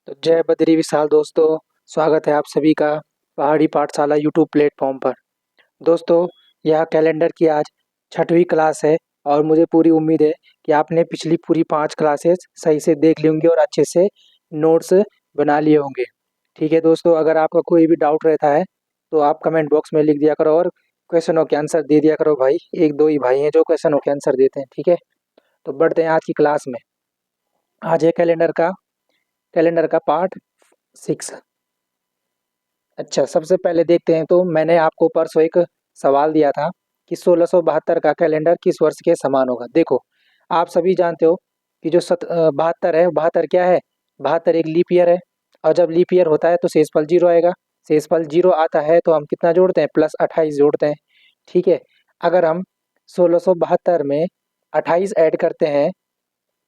तो जय बद्री विशाल दोस्तों, स्वागत है आप सभी का पहाड़ी पाठशाला यूट्यूब प्लेटफॉर्म पर। दोस्तों, यह कैलेंडर की आज छठवीं क्लास है और मुझे पूरी उम्मीद है कि आपने पिछली पूरी 5 क्लासेस सही से देख ली होंगी और अच्छे से नोट्स बना लिए होंगे। ठीक है दोस्तों, अगर आपका कोई भी डाउट रहता है तो आप कमेंट बॉक्स में लिख दिया करो और क्वेश्चनों के आंसर दे दिया करो भाई। एक दो ही भाई हैं जो क्वेश्चनों के आंसर देते हैं। ठीक है, तो बढ़ते हैं आज की क्लास में। आज है कैलेंडर का पार्ट 6। अच्छा, सबसे पहले देखते हैं। तो मैंने आपको परसों एक सवाल दिया था कि 1672 का कैलेंडर किस वर्ष के समान होगा। देखो, आप सभी जानते हो कि जो 72 है, 72 क्या है? 72 एक लीप ईयर है और जब लीप ईयर होता है तो शेषफल 0 आएगा। शेषफल 0 आता है तो हम कितना जोड़ते हैं? प्लस 28 जोड़ते हैं। ठीक है, अगर हम 1672 में 28 ऐड करते हैं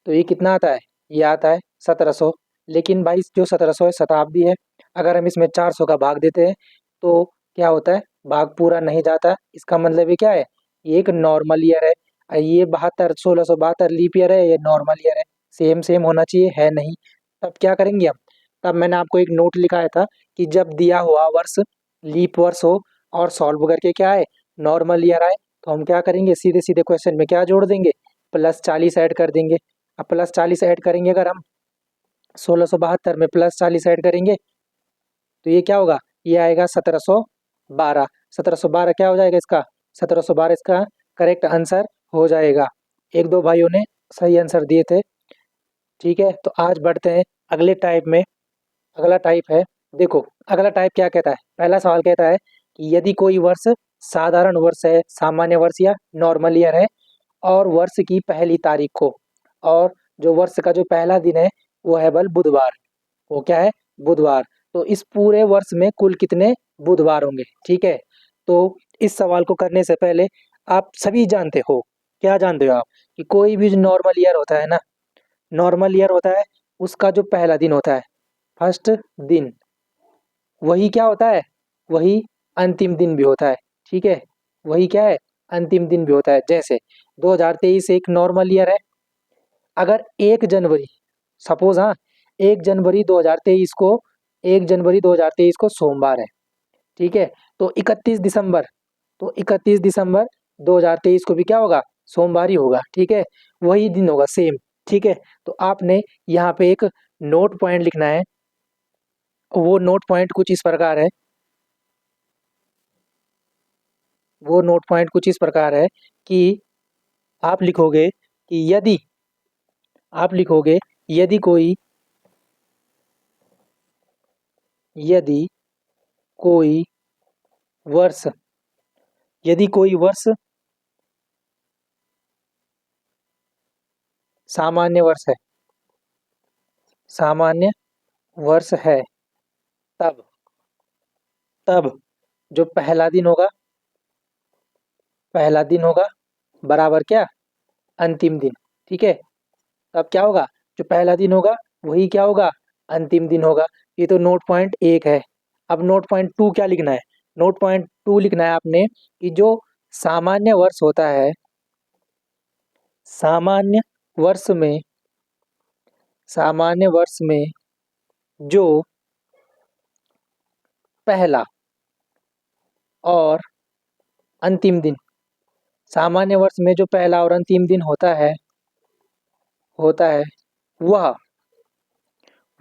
तो ये कितना आता है? ये आता है 1700। लेकिन भाई जो 1700 है शताब्दी है, अगर हम इसमें 400 का भाग देते हैं तो क्या होता है? भाग पूरा नहीं जाता। इसका मतलब ये क्या है? ये एक नॉर्मल ईयर है। ये 72 1672 लीप ईयर है, ये नॉर्मल ईयर है। सेम सेम होना चाहिए, है नहीं। तब क्या करेंगे हम? तब मैंने आपको एक नोट लिखाया था कि जब दिया हुआ वर्ष लीप वर्ष हो और सॉल्व करके क्या आए? नॉर्मल ईयर आए, तो हम क्या करेंगे? सीधे सीधे क्वेश्चन में क्या जोड़ देंगे? प्लस 40 ऐड कर देंगे। अब प्लस 40 ऐड करेंगे, अगर हम 1672 में प्लस 40 ऐड करेंगे तो ये क्या होगा? ये आएगा 1712। 1712 क्या हो जाएगा इसका? 1712 इसका करेक्ट आंसर हो जाएगा। एक दो भाइयों ने सही आंसर दिए थे। ठीक है, तो आज बढ़ते हैं अगले टाइप में। अगला टाइप है, देखो अगला टाइप क्या कहता है? पहला सवाल कहता है कि यदि कोई वर्ष साधारण वर्ष है, सामान्य वर्ष या नॉर्मल ईयर है और वर्ष की पहली तारीख को, और जो वर्ष का जो पहला दिन है वो है बल बुधवार। वो क्या है? बुधवार। तो इस पूरे वर्ष में कुल कितने बुधवार होंगे? ठीक है, तो इस सवाल को करने से पहले आप सभी जानते हो, क्या जानते हो आप? कि कोई भी जो नॉर्मल ईयर होता है ना, नॉर्मल ईयर होता है, उसका जो पहला दिन होता है, फर्स्ट दिन, वही क्या होता है? वही अंतिम दिन भी होता है। ठीक है, वही क्या है? अंतिम दिन भी होता है। जैसे 2023 एक नॉर्मल ईयर है। अगर 1 जनवरी, सपोज, हाँ, 1 जनवरी 2023 को सोमवार है। ठीक है, तो 31 दिसंबर, 2023 को भी क्या होगा? सोमवार ही होगा। ठीक है, वही दिन होगा सेम। ठीक है, तो आपने यहाँ पे एक नोट पॉइंट लिखना है। वो नोट पॉइंट कुछ इस प्रकार है। वो नोट पॉइंट कुछ इस प्रकार है कि आप लिखोगे कि यदि कोई यदि कोई वर्ष यदि कोई वर्ष सामान्य वर्ष है, सामान्य वर्ष है, तब तब जो पहला दिन होगा बराबर क्या? अंतिम दिन। ठीक है, तब क्या होगा? जो पहला दिन होगा वही क्या होगा? अंतिम दिन होगा। ये तो नोट पॉइंट 1 है। अब नोट पॉइंट 2 क्या लिखना है? नोट पॉइंट 2 लिखना है आपने कि जो सामान्य वर्ष होता है, सामान्य वर्ष में सामान्य वर्ष में जो पहला और अंतिम दिन, सामान्य वर्ष में जो पहला और अंतिम दिन होता है वह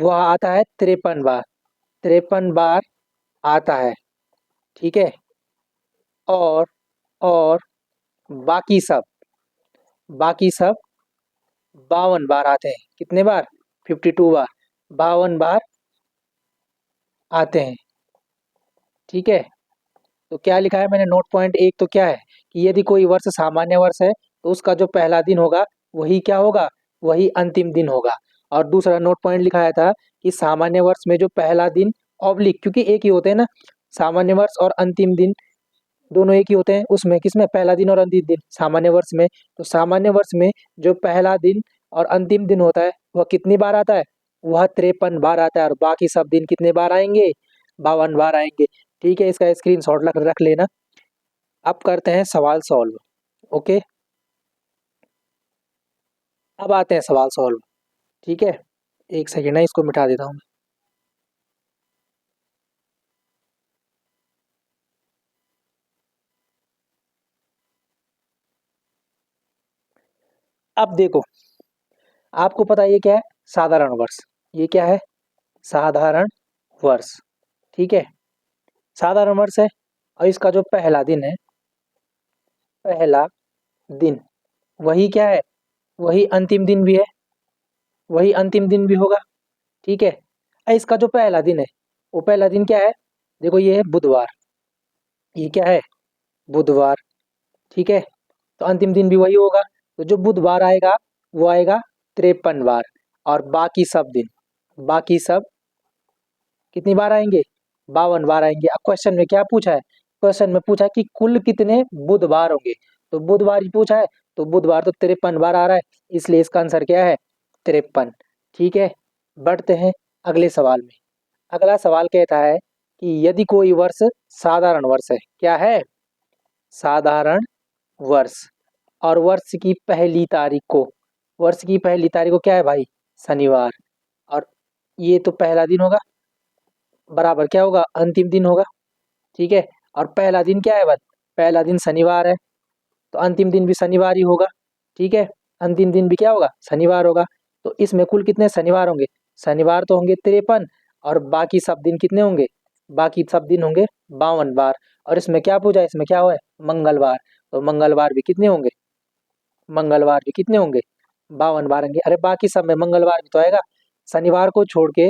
वह आता है 53 बार। 53 बार आता है। ठीक है, और और बाकी सब बाकी सब 52 बार आते हैं। कितने बार? 52 बार। 52 बार आते हैं। ठीक है, तो क्या लिखा है मैंने? नोट पॉइंट 1 तो क्या है कि यदि कोई वर्ष सामान्य वर्ष है तो उसका जो पहला दिन होगा वही क्या होगा? वही अंतिम दिन होगा। और दूसरा नोट पॉइंट लिखाया था कि सामान्य वर्ष में जो पहला दिन ऑब्लिक, क्योंकि एक ही होते हैं ना, सामान्य वर्ष और अंतिम दिन दोनों एक ही होते हैं। उसमें किसमें? पहला दिन और अंतिम दिन सामान्य वर्ष में। तो सामान्य वर्ष में जो पहला दिन और अंतिम दिन होता है वह कितनी बार आता है? वह 53 बार आता है। और बाकी सब दिन कितने बार आएंगे? 52 बार आएंगे। ठीक है, इसका स्क्रीनशॉट रख लेना। अब करते हैं सवाल सॉल्व। ओके, अब आते हैं सवाल सॉल्व। ठीक है, एक सेकेंड है, इसको मिटा देता हूँ। अब देखो, आपको पता है ये क्या है? साधारण वर्ष। ये क्या है? साधारण वर्ष। ठीक है, साधारण वर्ष है और इसका जो पहला दिन है, पहला दिन, वही क्या है? वही अंतिम दिन भी है, वही अंतिम दिन भी होगा। ठीक है, इसका जो पहला दिन है, वो पहला दिन क्या है? देखो ये है बुधवार, ये क्या है? बुधवार। ठीक है, तो अंतिम दिन भी वही होगा। तो जो बुधवार आएगा वो आएगा 53 बार, और बाकी सब दिन, बाकी सब कितनी बार आएंगे? 52 बार आएंगे। अब क्वेश्चन में क्या पूछा है? क्वेश्चन में पूछा है कि कुल कितने बुधवार होंगे, तो बुधवार ही पूछा है, तो बुधवार तो 53 बार आ रहा है, इसलिए इसका आंसर क्या है? 53। ठीक है, बढ़ते हैं अगले सवाल में। अगला सवाल कहता है कि यदि कोई वर्ष साधारण वर्ष है, क्या है? साधारण वर्ष, और वर्ष की पहली तारीख को, वर्ष की पहली तारीख को क्या है भाई? शनिवार, और ये तो पहला दिन होगा, बराबर क्या होगा? अंतिम दिन होगा। ठीक है, और पहला दिन क्या है बस? पहला दिन शनिवार है, तो अंतिम दिन भी शनिवार ही होगा। ठीक है, अंतिम दिन भी क्या होगा? शनिवार होगा। तो इसमें कुल कितने शनिवार होंगे? शनिवार तो होंगे 53, और बाकी सब दिन कितने होंगे? बाकी सब दिन होंगे 52 बार। और इसमें क्या पूछा है? इसमें क्या हुआ है? मंगलवार। तो मंगलवार भी कितने होंगे? मंगलवार भी कितने होंगे? 52 बार होंगे। अरे बाकी सब में मंगलवार भी तो आएगा, शनिवार को छोड़ के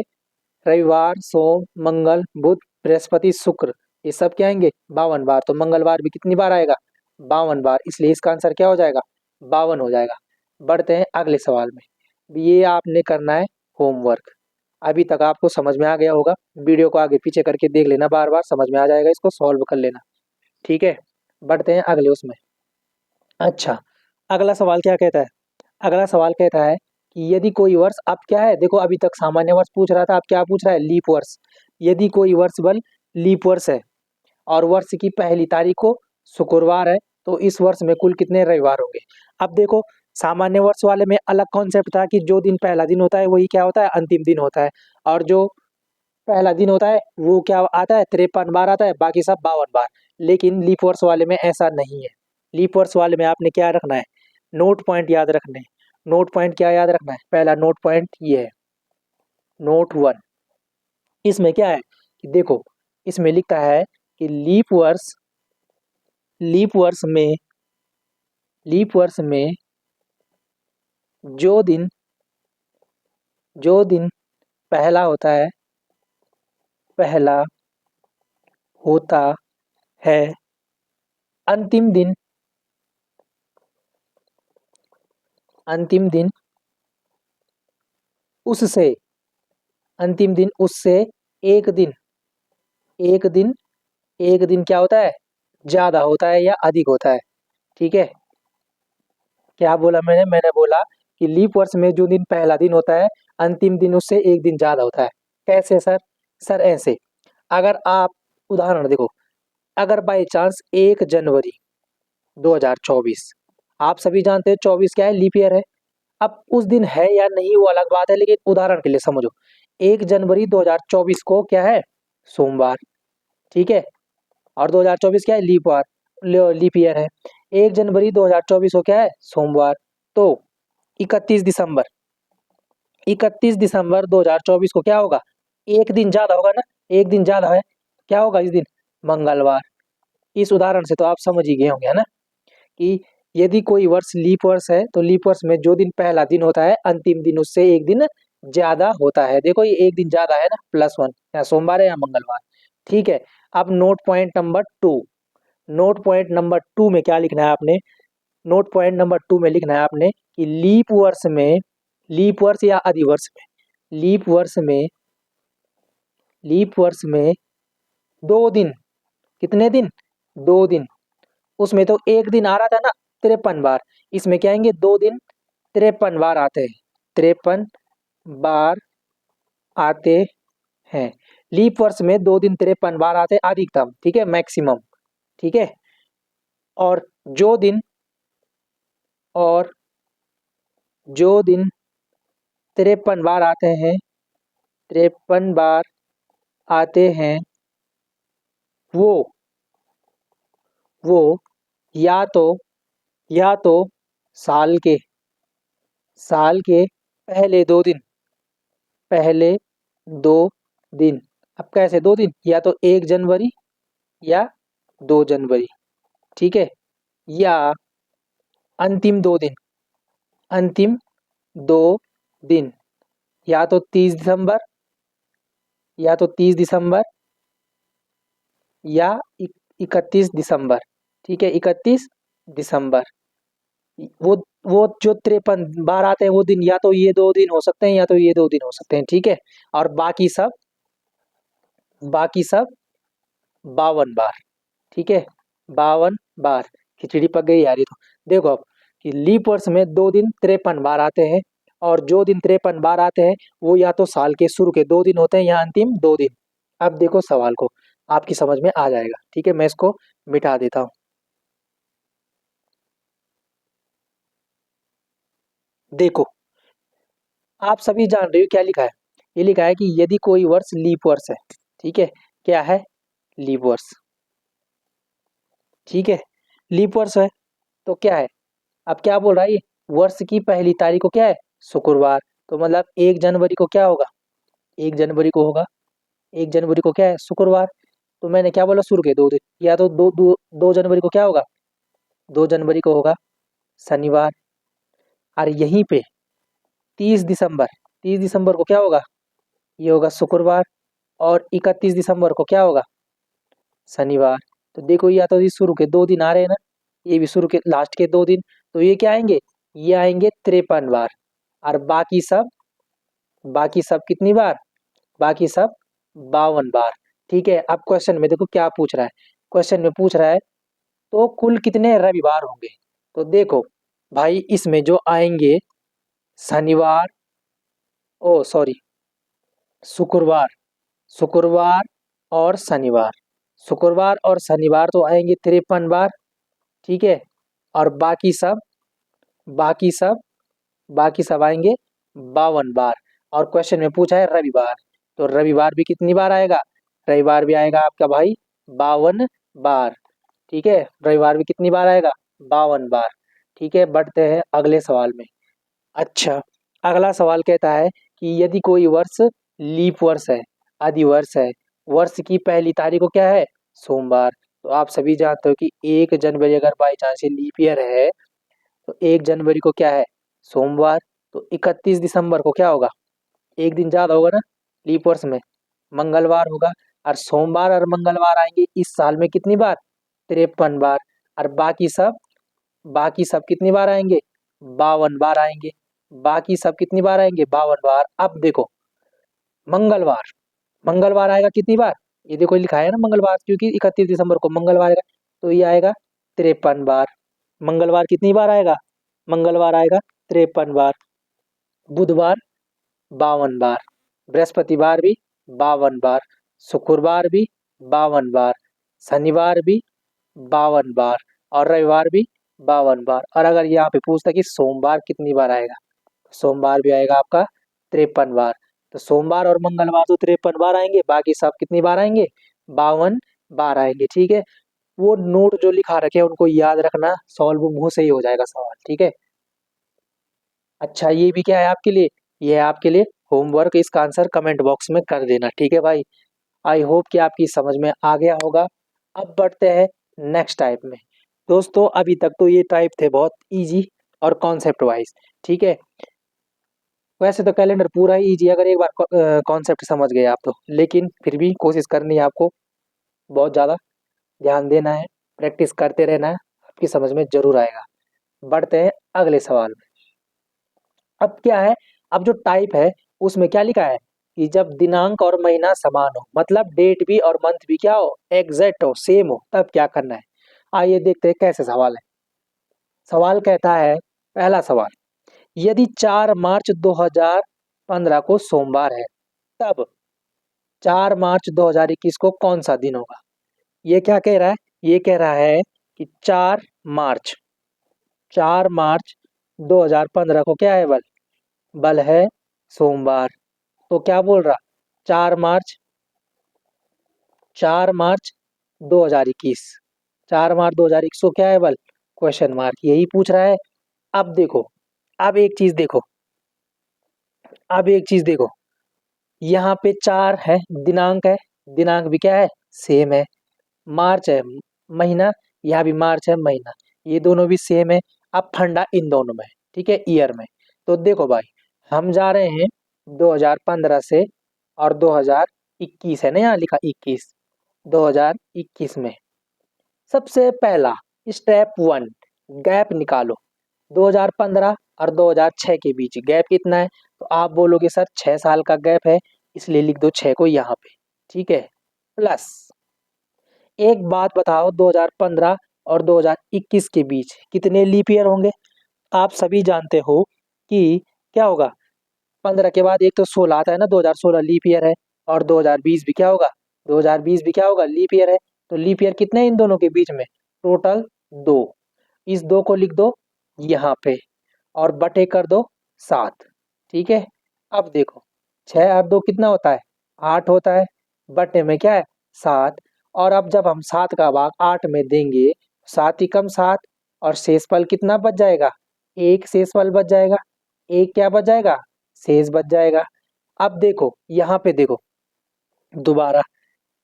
रविवार, सोम, मंगल, बुध, बृहस्पति, शुक्र, ये सब क्या आएंगे? 52 बार। तो मंगलवार भी कितनी बार आएगा? 52 बार, इसलिए इसका आंसर क्या हो जाएगा? 52 हो जाएगा। बढ़ते हैं अगले सवाल में। ये आपने करना है होमवर्क। अभी तक आपको समझ में आ गया होगा, वीडियो को आगे पीछे करके देख लेना, बार बार समझ में आ जाएगा, इसको सॉल्व कर लेना। ठीक है, बढ़ते हैं अगले उसमें। अच्छा, अगला सवाल क्या कहता है? अगला सवाल कहता है कि यदि कोई वर्ष, अब क्या है देखो, अभी तक सामान्य वर्ष पूछ रहा था, अब क्या पूछ रहा है? लीप वर्ष। यदि कोई वर्ष बल लीप वर्ष है और वर्ष की पहली तारीख को शुक्रवार है, तो इस वर्ष में कुल कितने रविवार होंगे? अब देखो, सामान्य वर्ष वाले में अलग कॉन्सेप्ट था कि जो दिन पहला दिन होता है वही क्या होता है? अंतिम दिन होता है, और जो पहला दिन होता है वो क्या आता है? 53 बार आता है, बाकी सब 52 बार। लेकिन लीप वर्ष वाले में ऐसा नहीं है। लीप वर्ष वाले में आपने क्या रखना है? नोट पॉइंट याद रखने हैं। नोट पॉइंट क्या याद रखना है? पहला नोट पॉइंट ये है, नोट 1। इसमें क्या है कि देखो, इसमें लिखता है कि लीप वर्ष में, लीप वर्ष में जो दिन, जो दिन पहला होता है, पहला होता है, अंतिम दिन, अंतिम दिन उससे, अंतिम दिन उससे एक दिन, एक दिन, एक दिन क्या होता है? ज्यादा होता है या अधिक होता है। ठीक है, क्या बोला मैंने? मैंने बोला कि लीप वर्ष में जो दिन पहला दिन होता है, अंतिम दिन उससे एक दिन ज्यादा होता है। कैसे सर? सर ऐसे, अगर आप उदाहरण देखो, अगर बाई चांस 1 जनवरी 2024, आप सभी जानते हैं 24 क्या है? लीप ईयर है। अब उस दिन है या नहीं वो अलग बात है, लेकिन उदाहरण के लिए समझो, 1 जनवरी 2024 को क्या है? सोमवार। ठीक है, और 2024 क्या है? लीप ईयर है। 1 जनवरी 2024 को क्या है? सोमवार। तो 31 दिसंबर, 31 दिसंबर 2024 को क्या होगा? एक दिन ज्यादा होगा ना, एक दिन ज्यादा है, क्या होगा इस दिन? मंगलवार। इस उदाहरण से तो आप समझ ही गए होंगे, है ना, कि यदि कोई वर्ष लीप वर्ष है तो लीप वर्ष में जो दिन पहला दिन होता है, अंतिम दिन उससे एक दिन ज्यादा होता है। देखो ये एक दिन ज्यादा है ना, +1, या सोमवार है या मंगलवार। ठीक है, अब note point number 2, note point number 2 में क्या लिखना है आपने? नोट पॉइंट नंबर 2 में लिखना है आपने कि लीप वर्ष में, लीप वर्ष या अधिवर्ष में, लीप वर्ष में, लीप वर्ष में 2 दिन, कितने दिन? 2 दिन। उसमें तो एक दिन आ रहा था ना 53 बार, इसमें क्या आएंगे? 2 दिन 53 बार आते हैं, 53 बार आते हैं। लीप वर्ष में 2 दिन 53 बार आते हैं अधिकतम, ठीक है, मैक्सिमम। ठीक है, और जो दिन, और जो दिन 53 बार आते हैं, 53 बार आते हैं, वो वो या तो, या तो साल के, साल के पहले 2 दिन, पहले 2 दिन। अब कैसे 2 दिन? या तो 1 जनवरी या 2 जनवरी, ठीक है, या अंतिम 2 दिन, अंतिम 2 दिन, या तो 30 दिसंबर, या तो 30 दिसंबर या 31 दिसंबर, ठीक है, 31 दिसंबर। वो वो जो 53 बार आते हैं वो दिन, या तो ये 2 दिन हो सकते हैं या तो ये 2 दिन हो सकते हैं, ठीक है। और बाकी सब 52 बार, ठीक है, 52 बार। खिचड़ी पक गई यार ये तो। देखो अब कि लीप वर्ष में 2 दिन 53 बार आते हैं, और जो दिन 53 बार आते हैं वो या तो साल के शुरू के 2 दिन होते हैं या अंतिम 2 दिन। अब देखो सवाल को, आपकी समझ में आ जाएगा, ठीक है। मैं इसको मिटा देता हूँ। देखो, आप सभी जान रहे हो क्या लिखा है। ये लिखा है कि यदि कोई वर्ष लीप वर्ष है, ठीक है, क्या है? लीप वर्ष, ठीक है, लीप वर्ष है तो क्या है? अब क्या बोल रहा है ये? वर्ष की पहली तारीख को क्या है? शुक्रवार। तो मतलब 1 जनवरी को क्या होगा? 1 जनवरी को होगा, 1 जनवरी को क्या है? शुक्रवार। तो मैंने क्या बोला? शुरू के 2 दिन, या तो 2 जनवरी को क्या होगा? 2 जनवरी को होगा शनिवार। और यहीं पे 30 दिसंबर, 30 दिसंबर को क्या होगा? ये होगा शुक्रवार। और 31 दिसंबर को क्या होगा? शनिवार। तो देखो, या तो ये शुरू के 2 दिन आ रहे हैं ना, ये भी शुरू के लास्ट के 2 दिन, तो ये क्या आएंगे? ये आएंगे 53 बार। और बाकी सब कितनी बार? बाकी सब 52 बार, ठीक है। अब क्वेश्चन में देखो क्या पूछ रहा है। क्वेश्चन में पूछ रहा है तो कुल कितने रविवार होंगे? तो देखो भाई, इसमें जो आएंगे शनिवार, ओ सॉरी, शुक्रवार, शुक्रवार और शनिवार, शुक्रवार और शनिवार तो आएंगे 53 बार, ठीक है। और बाकी सब बाकी सब आएंगे 52 बार। और क्वेश्चन में पूछा है रविवार, तो रविवार भी कितनी बार आएगा? रविवार भी आएगा आपका भाई 52 बार, ठीक है। रविवार भी कितनी बार आएगा? 52 बार, ठीक है। बढ़ते हैं अगले सवाल में। अच्छा, अगला सवाल कहता है कि यदि कोई वर्ष लीप वर्ष है, अधिवर्ष है, वर्ष की पहली तारीख को क्या है? सोमवार। तो आप सभी जानते हो कि 1 जनवरी अगर बाई चांस लीप ईयर है तो 1 जनवरी को क्या है? सोमवार। तो 31 दिसंबर को क्या होगा? एक दिन ज्यादा होगा ना लीप वर्ष में, मंगलवार होगा। और सोमवार और मंगलवार आएंगे इस साल में कितनी बार? 53 बार। और बाकी सब कितनी बार आएंगे? 52 बार आएंगे। बाकी सब कितनी बार आएंगे? 52 बार। अब देखो, मंगलवार, मंगलवार आएगा कितनी बार? ये देखो लिखा है ना मंगलवार, क्योंकि 31 दिसंबर को मंगलवार आएगा, तो ये आएगा 53 बार। मंगलवार कितनी बार आएगा? मंगलवार आएगा 53 बार। बुधवार 52 बार, बृहस्पतिवार भी 52 बार, शुक्रवार भी 52 बार, शनिवार भी 52 बार, और रविवार भी 52 बार। और अगर यहाँ पे पूछता कि सोमवार कितनी बार आएगा, सोमवार भी आएगा आपका 53 बार। तो सोमवार और मंगलवार तो 53 बार आएंगे, बाकी सब कितनी बार आएंगे? 52 बार आएंगे, ठीक है। वो नोट जो लिखा रखे हैं उनको याद रखना, सॉल्व मुंह से ही हो जाएगा सवाल, ठीक है। अच्छा, ये भी क्या है आपके लिए? ये है आपके लिए होमवर्क, इसका आंसर कमेंट बॉक्स में कर देना, ठीक है भाई। आई होप कि आपकी समझ में आ गया होगा। अब बढ़ते हैं नेक्स्ट टाइप में। दोस्तों, अभी तक तो ये टाइप थे बहुत इजी और कॉन्सेप्ट वाइज, ठीक है। वैसे तो कैलेंडर पूरा ही इजी है अगर एक बार कॉन्सेप्ट समझ गए आप तो, लेकिन फिर भी कोशिश करनी है आपको, बहुत ज़्यादा ध्यान देना है, प्रैक्टिस करते रहना है, आपकी समझ में जरूर आएगा। बढ़ते हैं अगले सवाल में। अब क्या है? अब जो टाइप है उसमें क्या लिखा है कि जब दिनांक और महीना समान हो, मतलब डेट भी और मंथ भी क्या हो? एग्जैक्ट हो, सेम हो, तब क्या करना है? आइए देखते हैं कैसे सवाल है। सवाल कहता है, पहला सवाल, यदि 4 मार्च 2015 को सोमवार है, तब 4 मार्च 2021 को कौन सा दिन होगा? ये क्या कह रहा है? ये कह रहा है कि 4 मार्च, 4 मार्च 2015 को क्या है बल? बल है सोमवार। तो क्या बोल रहा? 4 मार्च, 4 मार्च 2021, 4 मार्च 2021 को क्या है बल? क्वेश्चन मार्क, यही पूछ रहा है। अब देखो, अब एक चीज देखो, अब एक चीज देखो, यहाँ पे 4 है, दिनांक है, दिनांक भी क्या है, सेम है। मार्च है महीना, यहाँ भी मार्च है महीना, ये दोनों भी सेम है। अब फंडा इन दोनों में है, ठीक है, ईयर में। तो देखो भाई, हम जा रहे हैं 2015 से, और 2021 है ना, यहाँ लिखा 21, 2021 में सबसे पहला स्टेप वन, गैप निकालो। 2015 और 2006 के बीच गैप कितना है? तो आप बोलोगे सर 6 साल का गैप है, इसलिए लिख दो 6 को यहाँ पे, ठीक है। प्लस एक बात बताओ, 2015 और 2021 के बीच कितने लीप ईयर होंगे? आप सभी जानते हो कि क्या होगा, 15 के बाद एक तो 16 आता है ना, 2016 लीप ईयर है, और 2020 भी क्या होगा, 2020 भी क्या होगा, लीप ईयर है। तो लीप ईयर कितने हैं इन दोनों के बीच में? टोटल 2। इस 2 को लिख दो यहाँ पे, और बटे कर दो 7, ठीक है। अब देखो, 6 और 2 कितना होता है, 8 होता है, बटे में क्या है, 7। और अब जब हम 7 का भाग 8 में देंगे, 7 ही कम 7, और शेषफल कितना बच जाएगा, एक शेषफल बच जाएगा, एक क्या बच जाएगा, शेष बच जाएगा। अब देखो यहाँ पे देखो, दोबारा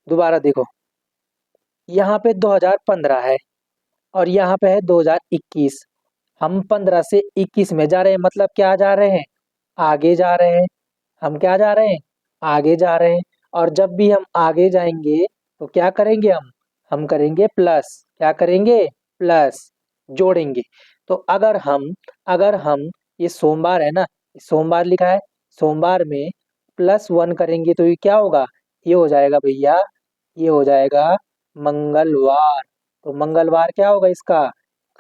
दोबारा देखो, यहाँ पे 2015 है, और यहाँ पे है 2021। हम 15 से 21 में जा रहे हैं, मतलब क्या जा रहे हैं, आगे जा रहे हैं। हम क्या जा रहे हैं, आगे जा रहे हैं। और जब भी हम आगे जाएंगे तो क्या करेंगे, हम करेंगे प्लस, क्या करेंगे, प्लस, जोड़ेंगे। तो अगर हम ये सोमवार है ना, सोमवार लिखा है, सोमवार में +1 करेंगे तो ये क्या होगा, ये हो जाएगा भैया, ये हो जाएगा मंगलवार। तो मंगलवार क्या होगा इसका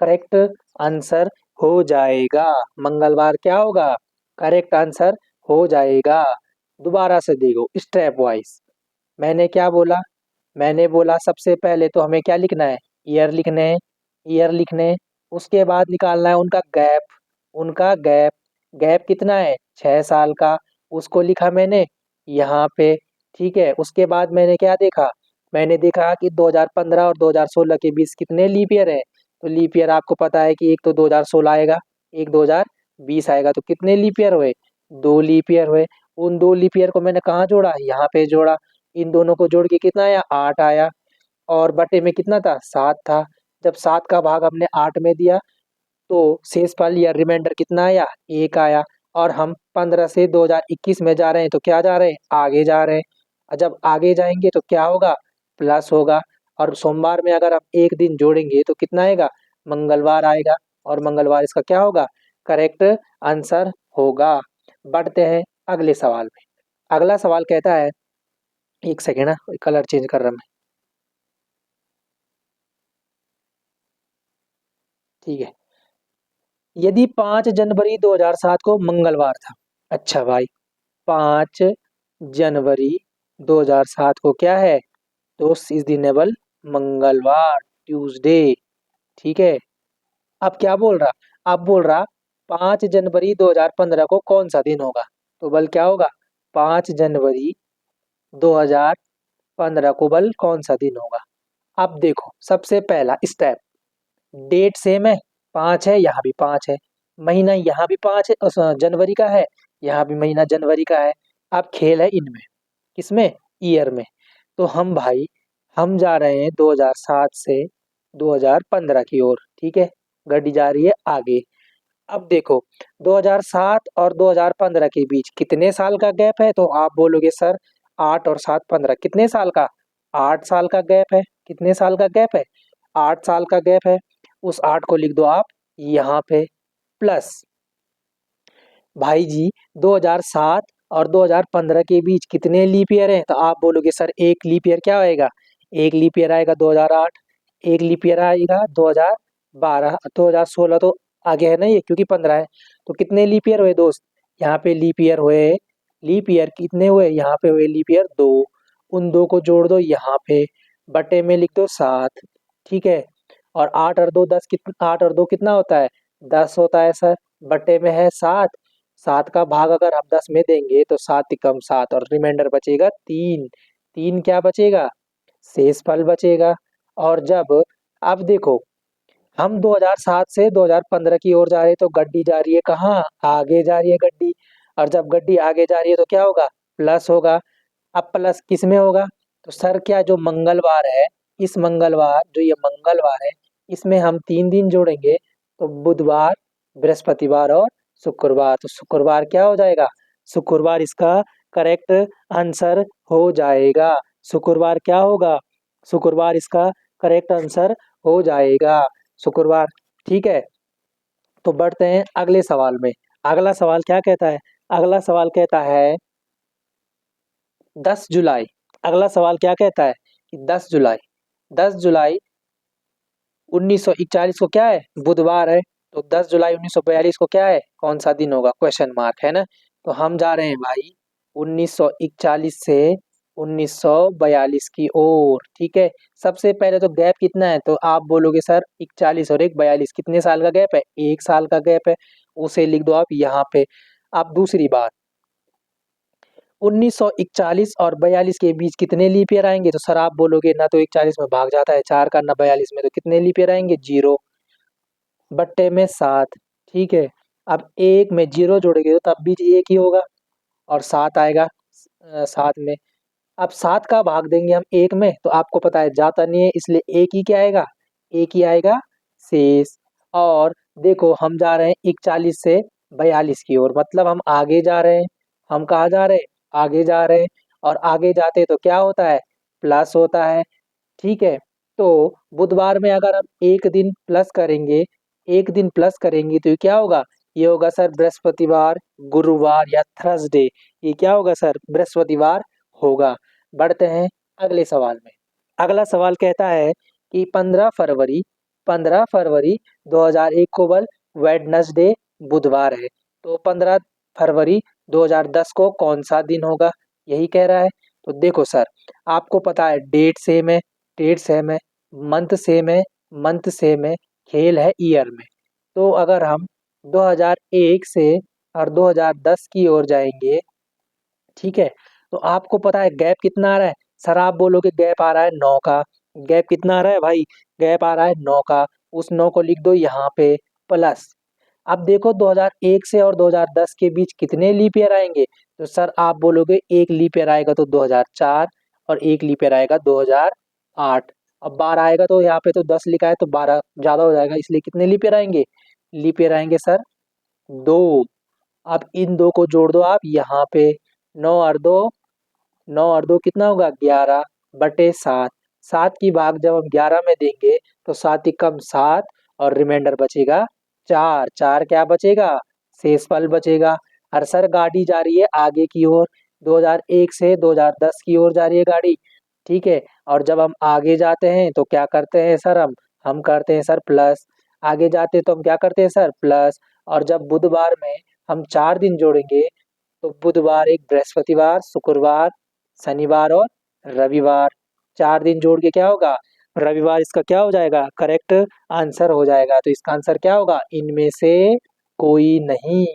करेक्ट आंसर हो जाएगा, मंगलवार क्या होगा, करेक्ट आंसर हो जाएगा। दोबारा से देखो स्टेप वाइज, मैंने क्या बोला, मैंने बोला सबसे पहले तो हमें क्या लिखना है, ईयर लिखने हैं, ईयर लिखने हैं। उसके बाद निकालना है उनका गैप, उनका गैप, गैप कितना है, 6 साल का, उसको लिखा मैंने यहाँ पे, ठीक है। उसके बाद मैंने क्या देखा, मैंने देखा कि 2015 और 2016 के बीच कितने लीप ईयर है। तो लीप ईयर आपको पता है कि एक तो 2016 आएगा, एक 2020 आएगा, तो कितने लीप ईयर हुए, 2 लीप ईयर हुए। उन 2 लीप ईयर को मैंने कहाँ जोड़ा, यहाँ पे जोड़ा। इन दोनों को जोड़ के कितना आया, 8 आया, और बटे में कितना था, 7 था। जब 7 का भाग हमने 8 में दिया, तो शेषफल या रिमाइंडर कितना आया, 1 आया। और हम 15 से 2021 में जा रहे हैं, तो क्या जा रहे हैं, आगे जा रहे हैं। और जब आगे जाएंगे तो क्या होगा, प्लस होगा। और सोमवार में अगर हम एक दिन जोड़ेंगे तो कितना आएगा, मंगलवार आएगा, और मंगलवार इसका क्या होगा, करेक्ट आंसर होगा। बढ़ते हैं अगले सवाल में। अगला सवाल कहता है, एक सेकेंड ना, कलर चेंज कर रहा मैं, ठीक है। यदि 5 जनवरी 2007 को मंगलवार था, अच्छा भाई, 5 जनवरी 2007 को क्या है, तो इस दिनेबल मंगलवार, ट्यूसडे, ठीक है। अब क्या बोल रहा, अब बोल रहा 5 जनवरी 2015 को कौन सा दिन होगा, तो बल क्या होगा, 5 जनवरी 2015 को बल कौन सा दिन होगा। अब देखो सबसे पहला स्टेप, डेट सेम है, 5 है, यहाँ भी 5 है, महीना यहाँ भी 5 है, जनवरी का है, यहाँ भी महीना जनवरी का है। अब खेल है इनमें, किसमें, ईयर में। तो हम भाई, हम जा रहे हैं 2007 से 2015 की ओर, ठीक है, गाड़ी जा रही है आगे। अब देखो 2007 और 2015 के बीच कितने साल का गैप है, तो आप बोलोगे सर 8 और 7 15 कितने साल का, 8 साल का गैप है। कितने साल का गैप है, 8 साल का गैप है। उस 8 को लिख दो आप यहाँ पे, प्लस भाई जी 2007 और 2015 के बीच कितने लीप ईयर हैं, तो आप बोलोगे सर एक लीप ईयर क्या आएगा, एक लीप ईयर आएगा 2008, एक लीप ईयर आएगा 2012, 2016 तो आगे है ना ये, क्योंकि 15 है। तो कितने लीप ईयर हुए दोस्त, यहाँ पे लीप ईयर हुए, लीप ईयर कितने हुए, यहाँ पे हुए लीप ईयर 2। उन 2 को जोड़ दो यहाँ पे, बटे में लिख दो 7, ठीक है। और 8 और 2 10, कितना, 8 और 2 कितना होता है, 10 होता है सर, बटे में है 7। 7 का भाग अगर हम 10 में देंगे तो 7 ही कम 7, और रिमाइंडर बचेगा 3। 3 क्या बचेगा, शेषफल बचेगा। और जब, अब देखो, हम 2007 से 2015 की ओर जा रहे हैं, तो गड्डी जा रही है कहाँ? आगे जा रही है गड्डी। और जब गड्डी आगे जा रही है तो क्या होगा? प्लस होगा। अब प्लस किस में होगा? तो सर क्या जो मंगलवार है, इस मंगलवार जो ये मंगलवार है, इसमें हम 3 दिन जोड़ेंगे, तो बुधवार, बृहस्पतिवार और शुक्रवार। तो शुक्रवार क्या हो जाएगा? शुक्रवार इसका करेक्ट आंसर हो जाएगा। शुक्रवार क्या होगा? शुक्रवार इसका करेक्ट आंसर हो जाएगा। शुक्रवार। ठीक है, तो बढ़ते हैं अगले सवाल में। अगला सवाल क्या कहता है? अगला सवाल कहता है 10 जुलाई। अगला सवाल क्या कहता है कि 10 जुलाई, 10 जुलाई 1941 को क्या है? बुधवार है। तो 10 जुलाई 1942 को क्या है? कौन सा दिन होगा? क्वेश्चन मार्क है ना। तो हम जा रहे हैं भाई 1941 से 1942 की ओर। ठीक है, सबसे पहले तो गैप कितना है? तो आप बोलोगे सर 41 और एक 42 कितने साल का गैप है? 1 साल का गैप है। उसे लिख दो आप यहाँ पे। अब दूसरी बात, 1941 और 42 के बीच कितने लीप ईयर आएंगे? तो सर आप बोलोगे ना तो 41 में भाग जाता है 4 का, ना 42 में, तो कितने लीप ईयर आएंगे? 0 बट्टे में 7। ठीक है, अब एक में 0 जोड़ेंगे तो तब भी एक ही होगा और 7 आएगा साथ में। अब 7 का भाग देंगे हम एक में, तो आपको पता है जाता नहीं है, इसलिए एक ही क्या आएगा? एक ही आएगा शेष। और देखो हम जा रहे हैं 41 से 42 की ओर, मतलब हम आगे जा रहे हैं। हम कहाँ जा रहे हैं? आगे जा रहे हैं। और आगे जाते तो क्या होता है? प्लस होता है। ठीक है, तो बुधवार में अगर हम एक दिन प्लस करेंगे, एक दिन प्लस करेंगे तो ये क्या होगा? ये होगा सर बृहस्पतिवार, गुरुवार या थर्सडे। ये क्या होगा सर? बृहस्पतिवार होगा। बढ़ते हैं अगले सवाल में। अगला सवाल कहता है कि 15 फरवरी, 15 फरवरी 2001 को बल वेडनेसडे बुधवार है। तो 15 फरवरी 2010 को कौन सा दिन होगा? यही कह रहा है। तो देखो सर, आपको पता है डेट सेम है, डेट सेम है, मंथ सेम है, मंथ सेम है, खेल है ईयर में। तो अगर हम 2001 से और 2010 की ओर जाएंगे, ठीक है, तो आपको पता है गैप कितना आ रहा है? सर आप बोलोगे गैप आ रहा है 9 का। गैप कितना आ रहा है भाई? गैप आ रहा है 9 का। उस 9 को लिख दो यहाँ पे प्लस। अब देखो 2001 से और 2010 के बीच कितने लीप ईयर आएंगे? तो सर आप बोलोगे एक लीप ईयर आएगा तो 2004, और एक लीप ईयर आएगा 2008। अब 12 आएगा तो यहाँ पे तो 10 लिखा है तो 12 ज्यादा हो जाएगा, इसलिए कितने लीप ईयर आएंगे? लीप ईयर आएंगे सर 2। अब इन दो को जोड़ दो आप यहाँ पे। 9 और 2 कितना होगा? 11/7। 7 की भाग जब हम 11 में देंगे तो 7 ही कम 7, और रिमाइंडर बचेगा 4। 4 क्या बचेगा? शेषफल बचेगा। और सर गाड़ी जा रही है आगे की ओर, 2001 से 2010 की ओर जा रही है गाड़ी। ठीक है, और जब हम आगे जाते हैं तो क्या करते हैं सर? हम करते हैं सर प्लस। आगे जाते तो हम क्या करते हैं सर? प्लस। और जब बुधवार में हम 4 दिन जोड़ेंगे, तो बुधवार, एक बृहस्पतिवार, शुक्रवार, शनिवार और रविवार। 4 दिन जोड़ के क्या होगा? रविवार इसका क्या हो जाएगा? करेक्ट आंसर हो जाएगा। तो इसका आंसर क्या होगा? इनमें से कोई नहीं।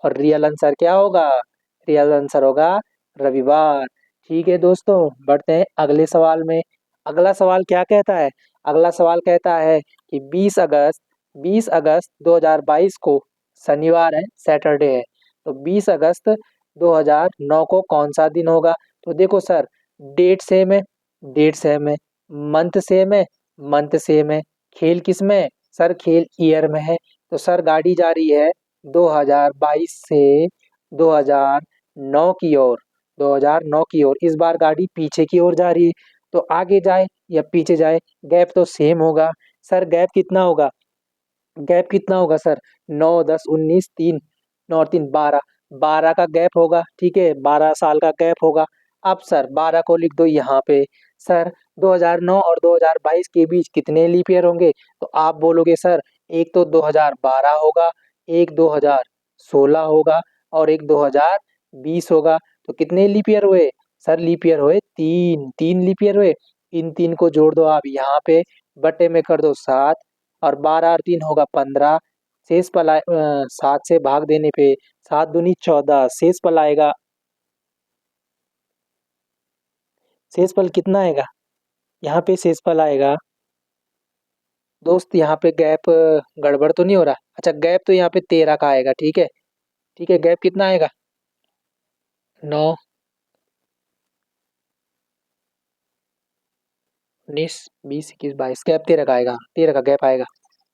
और रियल आंसर क्या होगा? रियल आंसर होगा रविवार। ठीक है दोस्तों, बढ़ते हैं अगले सवाल में। अगला सवाल क्या कहता है? अगला सवाल कहता है कि 20 अगस्त 2022 को शनिवार है, सैटरडे है। तो 20 अगस्त 2009 को कौन सा दिन होगा? तो देखो सर, डेट सेम है, डेट सेम है, मंथ सेम है, मंथ सेम है, खेल किस में है? सर खेल ईयर में है। तो सर गाड़ी जा रही है 2022 से 2009 की ओर, 2009 की ओर। इस बार गाड़ी पीछे की ओर जा रही है। तो आगे जाए या पीछे जाए, गैप तो सेम होगा। सर गैप कितना होगा? गैप कितना होगा सर? 9, 10, 19, 3, 9 और 3, 12। 12 का गैप होगा। ठीक है, 12 साल का गैप होगा। अब सर 12 को लिख दो यहाँ पे। सर 2009 और 2022 के बीच कितने लीप ईयर होंगे? तो आप बोलोगे सर एक तो 2012 होगा, एक 2016 होगा, और एक 2020 होगा। तो कितने लीप ईयर हुए? सर लीप ईयर हुए 3, 3 लीप ईयर हुए। इन 3 को जोड़ दो आप यहाँ पे, बटे में कर दो 7, और 12 और 3 होगा 15। शेष पल 7 से भाग देने पे 7 दूनी 14, शेष पल आएगा। शेष पल कितना आएगा? यहाँ पे शेष पल आएगा दोस्त यहाँ पे गैप गड़बड़ तो नहीं हो रहा? अच्छा, गैप तो यहाँ पे 13 का आएगा, ठीक है। ठीक है, गैप कितना आएगा? 9, 19, 20, 21, 22, गैप 13 का आएगा, 13 का गैप आएगा।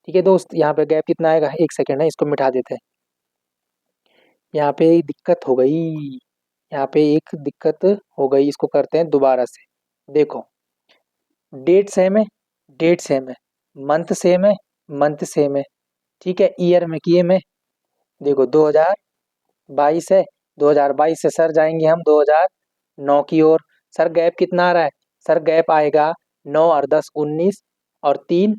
ठीक है दोस्त, यहाँ पे गैप कितना आएगा? एक सेकेंड है, इसको मिटा देते हैं। यहाँ पे एक दिक्कत हो गई, यहाँ पे एक दिक्कत हो गई, इसको करते हैं दोबारा से। देखो, डेट सेम है, डेट सेम है, मंथ सेम है, मंथ सेम है, ठीक है। ईयर में किए में, देखो 2022 है, 2022 से सर जाएंगे हम 2009 की ओर। सर गैप कितना आ रहा है? सर गैप आएगा 9 और 10 19 और 3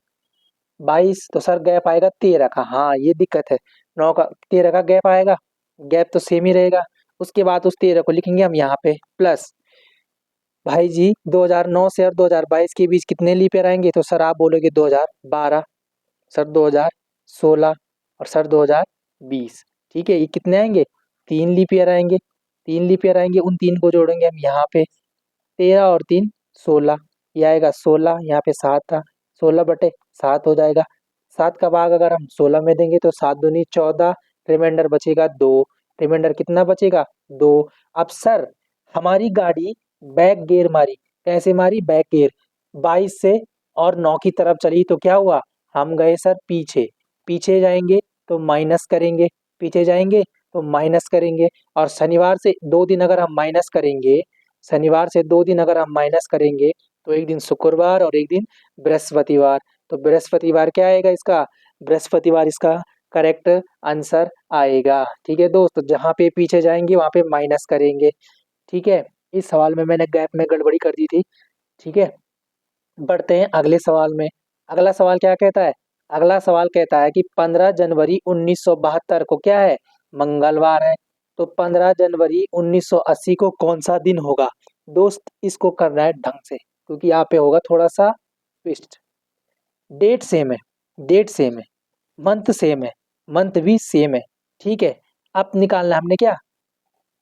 22, तो सर गैप आएगा 13 का। हाँ, ये दिक्कत है, 9 का 13 का गैप आएगा, गैप तो सेम ही रहेगा। उसके बाद उस 13 को लिखेंगे हम यहाँ पे प्लस। भाई जी 2009 से और 2022 के बीच कितने लीप ईयर आएंगे? तो सर आप बोलोगे 2012, सर 2016 और सर 2020। ठीक है, ये कितने आएंगे? 3 लीप ईयर आएंगे, 3 लीप ईयर आएंगे, उन 3 को जोड़ेंगे हम यहाँ पे, 13 और 3 16, ये आएगा 16, यहाँ पे 7 था, 16/7 हो जाएगा। 7 का भाग अगर हम 16 में देंगे तो 7 दूनी 14, रिमाइंडर बचेगा 2, रिमाइंडर कितना बचेगा? 2। अब सर हमारी गाड़ी बैक गियर मारी, कैसे मारी? बैक गियर, 22 से और 9 की तरफ चली तो क्या हुआ? हम गए सर पीछे, पीछे जाएंगे तो माइनस करेंगे, पीछे जाएंगे तो माइनस करेंगे, और शनिवार से 2 दिन अगर हम माइनस करेंगे, शनिवार से 2 दिन अगर हम माइनस करेंगे तो एक दिन शुक्रवार और एक दिन बृहस्पतिवार। तो बृहस्पतिवार क्या आएगा इसका? बृहस्पतिवार इसका करेक्ट आंसर आएगा। ठीक है दोस्त, जहाँ पे पीछे जाएंगे वहाँ पे माइनस करेंगे। ठीक है, इस सवाल में मैंने गैप में गड़बड़ी कर दी थी। ठीक है, बढ़ते हैं अगले सवाल में। अगला सवाल क्या कहता है? अगला सवाल कहता है कि 15 जनवरी 1972 को क्या है? मंगलवार है। तो 15 जनवरी 1980 को कौन सा दिन होगा? दोस्त इसको करना है ढंग से, क्योंकि यहाँ पे होगा थोड़ा सा ट्विस्ट। डेट सेम है, डेट सेम है, मंथ सेम है, मंथ भी सेम है। ठीक है, अब निकालना है हमने क्या?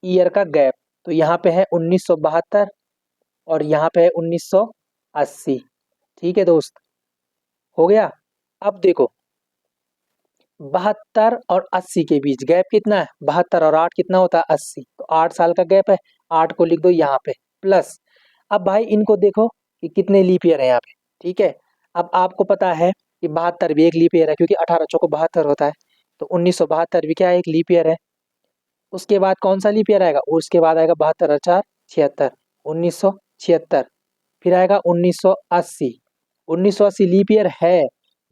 ईयर का गैप। तो यहाँ पे है 1972 और यहाँ पे है 1980। ठीक है दोस्त, हो गया। अब देखो, 72 और 80 के बीच गैप कितना है? 72 और 8 कितना होता है? 80, तो 8 साल का गैप है, 8 को लिख दो यहाँ पे प्लस। अब भाई इनको देखो कि कितने लीप ईयर है यहाँ पे। ठीक है, अब आपको पता है कि 72 भी एक लीप ईयर है, क्योंकि 18 चौको 72 होता है, तो 1972 भी क्या है? एक लीप ईयर है। उसके बाद कौन सा लीप ईयर आएगा? उसके बाद आएगा 72 और 4 76, 1976। फिर आएगा 1980, 1980 लीप ईयर है,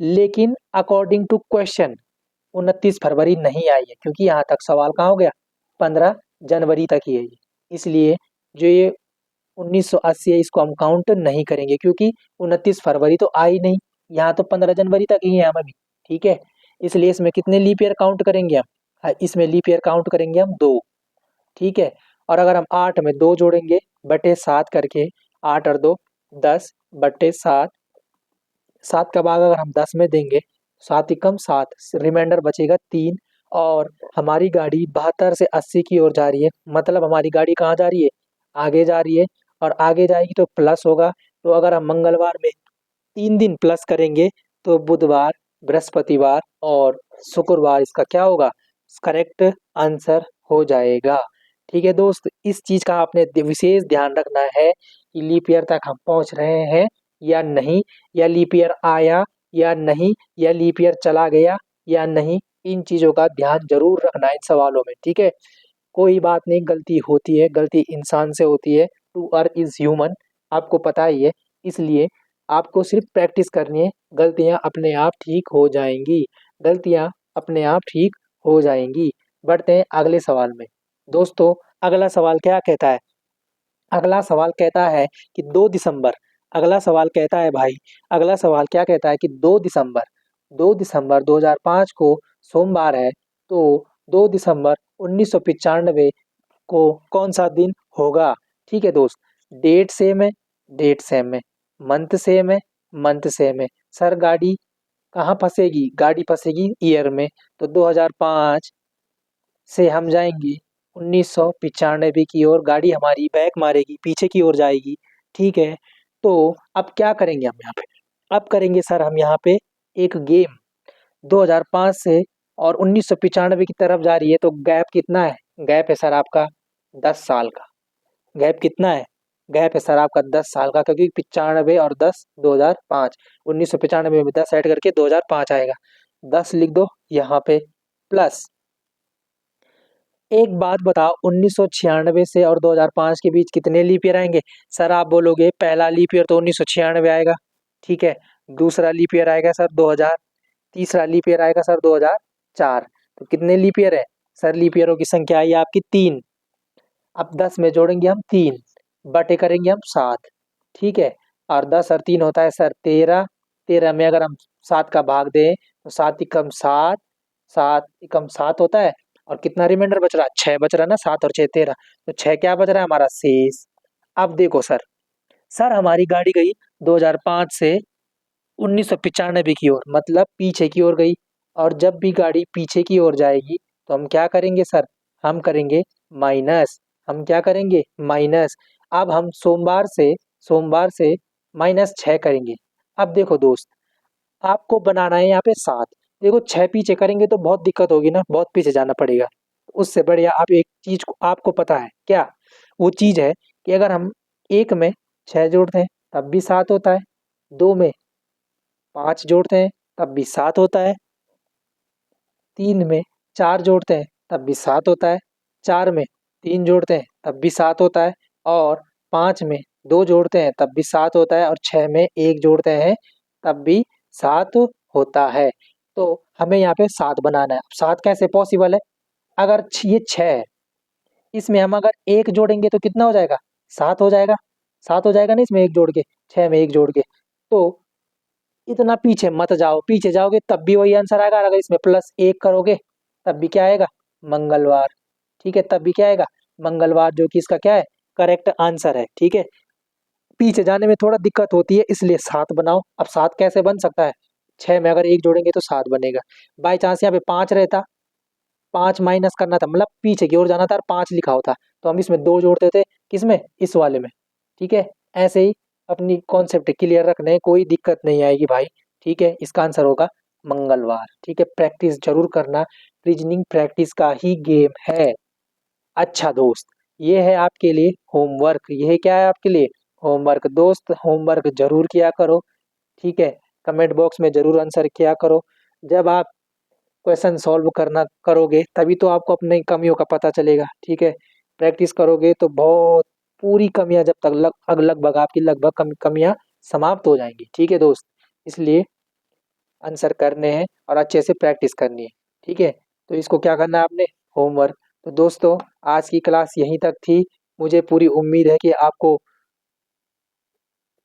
लेकिन अकॉर्डिंग टू क्वेश्चन 29 फरवरी नहीं आई है, क्योंकि यहाँ तक सवाल कहाँ हो गया? 15 जनवरी तक ही है ये। इसलिए जो ये 1980 है इसको हम काउंट नहीं करेंगे, क्योंकि 29 फरवरी तो आई नहीं, यहाँ तो 15 जनवरी तक ही है हम अभी। ठीक है, इसलिए इसमें कितने लीप ईयर काउंट करेंगे हम? हाँ, इसमें लीप ईयर काउंट करेंगे हम 2। ठीक है, और अगर हम 8 में 2 जोड़ेंगे बटे 7 करके, 8 और 2 10/7, 7 का भाग अगर हम 10 में देंगे, 7 एकम 7, रिमाइंडर बचेगा 3। और हमारी गाड़ी 72 से 80 की ओर जा रही है, मतलब हमारी गाड़ी कहाँ जा रही है? आगे जा रही है, और आगे जाएगी तो प्लस होगा। तो अगर हम मंगलवार में 3 दिन प्लस करेंगे तो बुधवार, बृहस्पतिवार और शुक्रवार इसका क्या होगा? करेक्ट आंसर हो जाएगा। ठीक है दोस्त, इस चीज का आपने विशेष ध्यान रखना है कि लीप ईयर तक हम पहुंच रहे हैं या नहीं, या लीप ईयर आया या नहीं, या लीप ईयर चला गया या नहीं। इन चीजों का ध्यान जरूर रखना है इन सवालों में। ठीक है, कोई बात नहीं, गलती होती है, गलती इंसान से होती है, टू आर इज ह्यूमन, आपको पता ही है। इसलिए आपको सिर्फ प्रैक्टिस करनी है, गलतियां अपने आप ठीक हो जाएंगी, गलतियां अपने आप ठीक हो जाएंगी। बढ़ते हैं अगले सवाल में। दोस्तों, अगला सवाल क्या कहता है? अगला सवाल कहता है कि 2 दिसंबर, अगला सवाल कहता है भाई, अगला सवाल क्या कहता है कि 2 दिसंबर 2005 को सोमवार है, तो 2 दिसंबर 1995 को कौन सा दिन होगा? ठीक है दोस्त, डेट सेम है, डेट सेम है, मंथ सेम है, मंथ सेम है। सर गाड़ी कहाँ फंसेगी? गाड़ी फंसेगी ईयर में, तो 2005 से हम जाएंगे 1995 की ओर, गाड़ी हमारी बैक मारेगी, पीछे की ओर जाएगी। ठीक है, तो अब क्या करेंगे हम यहाँ पे? अब करेंगे सर हम यहाँ पे एक गेम 2005 से और 1995 की तरफ जा रही है, तो गैप कितना है? गैप है सर आपका 10 साल का। गैप कितना है? गैप है सर आपका 10 साल का, क्योंकि 95 और 10 2005, 1995 में 10 ऐड करके 2005 आएगा। 10 लिख दो यहाँ पे, प्लस एक बात बताओ, 1996 से और 2005 के बीच कितने लीप ईयर आएंगे? सर आप बोलोगे पहला लीप ईयर तो 1996 आएगा, ठीक है। दूसरा लीप ईयर आएगा सर 2000, तीसरा लीप ईयर आएगा सर 2004। तो कितने लीप ईयर है? सर लीप ईयरों की संख्या आई आपकी 3। अब 10 में जोड़ेंगे हम 3, बटे करेंगे हम 7, ठीक है। और 10 और 3 होता है सर 13। 13 में अगर हम 7 का भाग दें तो 7 एकम 7, 7 एकम 7 होता है। और कितना रिमाइंडर बच रहा है? 6 बच रहा है ना, 7 और 6 13। तो 6 क्या बच रहा है हमारा? शेष। अब देखो सर, हमारी गाड़ी गई 2005 से 1995 की ओर, मतलब पीछे की ओर गई। और जब भी गाड़ी पीछे की ओर जाएगी तो हम क्या करेंगे सर? हम करेंगे माइनस। हम क्या करेंगे? माइनस। अब हम सोमवार से -6 करेंगे। अब देखो दोस्त, आपको बनाना है यहाँ पे 7। देखो 6 पीछे करेंगे तो बहुत दिक्कत होगी ना, बहुत पीछे जाना पड़ेगा। उससे बढ़िया आप एक चीज को, आपको पता है क्या वो चीज है, कि अगर हम 1 में 6 जोड़ते हैं तब भी 7 होता है, 2 में 5 जोड़ते हैं तब भी 7 होता है, 3 में 4 जोड़ते हैं तब भी 7 होता है, 4 में 3 जोड़ते हैं तब भी 7 होता है, और 5 में 2 जोड़ते हैं तब भी 7 होता है, और 6 में 1 जोड़ते हैं तब भी 7 होता है। तो हमें यहाँ पे 7 बनाना है। 7 कैसे पॉसिबल है? अगर ये 6 है, इसमें हम अगर 1 जोड़ेंगे तो कितना हो जाएगा? 7 हो जाएगा। 7 हो जाएगा ना इसमें 1 जोड़ के, 6 में 1 जोड़ के। तो इतना पीछे मत जाओ, पीछे जाओगे तब भी वही आंसर आएगा। अगर इसमें +1 करोगे तब भी क्या आएगा? मंगलवार। ठीक है, तब भी क्या आएगा? मंगलवार, जो कि इसका क्या है? करेक्ट आंसर है। ठीक है, पीछे जाने में थोड़ा दिक्कत होती है, इसलिए 7 बनाओ। अब 7 कैसे बन सकता है? 6 में अगर 1 जोड़ेंगे तो 7 बनेगा। बाई चांस यहाँ पे 5 रहता, 5 माइनस करना था, मतलब पीछे की ओर जाना था और 5 लिखा होता, तो हम इसमें 2 जोड़ते थे। किसमें? इस वाले में। ठीक है, ऐसे ही अपनी कॉन्सेप्ट क्लियर रखने, कोई दिक्कत नहीं आएगी भाई। ठीक है, इसका आंसर होगा मंगलवार। ठीक है, प्रैक्टिस जरूर करना, रीजनिंग प्रैक्टिस का ही गेम है। अच्छा दोस्त, ये है आपके लिए होमवर्क। ये क्या है आपके लिए? होमवर्क। दोस्त होमवर्क जरूर किया करो, ठीक है। कमेंट बॉक्स में जरूर आंसर किया करो। जब आप क्वेश्चन सॉल्व करना करोगे तभी तो आपको अपनी कमियों का पता चलेगा। ठीक है, प्रैक्टिस करोगे तो बहुत पूरी कमियां, जब तक लगभग आपकी लगभग कमियां समाप्त हो जाएंगी। ठीक है दोस्त, इसलिए आंसर करने हैं और अच्छे से प्रैक्टिस करनी है। ठीक है, तो इसको क्या करना है आपने? होमवर्क। तो दोस्तों, आज की क्लास यहीं तक थी। मुझे पूरी उम्मीद है कि आपको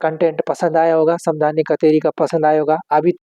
कंटेंट पसंद आया होगा, समझाने का तरीका पसंद आया होगा। अभी